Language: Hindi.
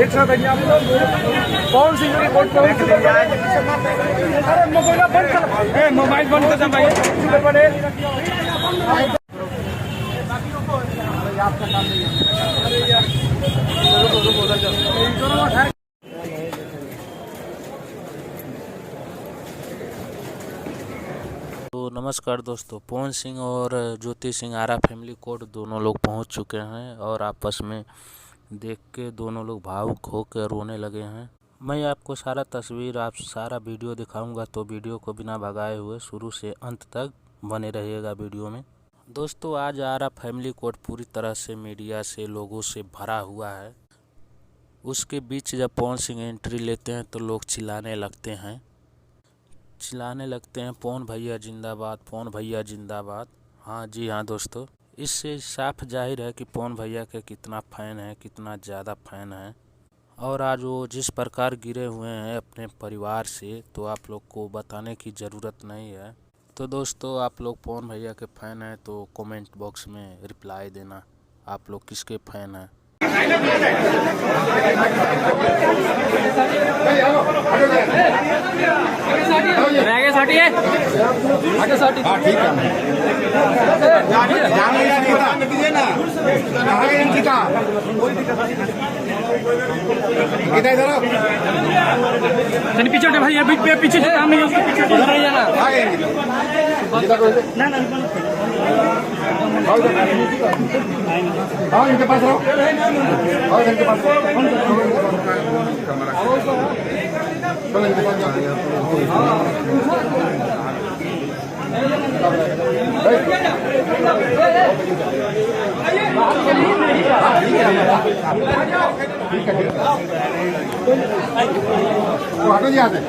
एक साथ कौन सी मोबाइल बंद कर भाई। आपका काम नहीं है। तो नमस्कार दोस्तों, पवन सिंह और ज्योति सिंह आरा फैमिली कोर्ट दोनों लोग पहुंच चुके हैं और आपस में देख के दोनों लोग भावुक होकर रोने लगे हैं। मैं आपको सारा तस्वीर सारा वीडियो दिखाऊंगा, तो वीडियो को बिना भगाए हुए शुरू से अंत तक बने रहिएगा वीडियो में। दोस्तों, आज आरा फैमिली कोर्ट पूरी तरह से मीडिया से लोगों से भरा हुआ है। उसके बीच जब पवन सिंह एंट्री लेते हैं तो लोग चिल्लाने लगते हैं पवन भैया जिंदाबाद, पवन भैया जिंदाबाद। हाँ जी हाँ दोस्तों, इससे साफ जाहिर है कि पवन भैया के कितना फ़ैन है, कितना ज़्यादा फ़ैन है। और आज वो जिस प्रकार गिरे हुए हैं अपने परिवार से, तो आप लोग को बताने की ज़रूरत नहीं है। तो दोस्तों, आप लोग पवन भैया के फ़ैन हैं तो कमेंट बॉक्स में रिप्लाई देना, आप लोग किसके फ़ैन हैं। पीछे भाई, पीछे से काम नहीं, उसके पीछे ना इनके पास रहो, इनके पास हटो जी आते हैं।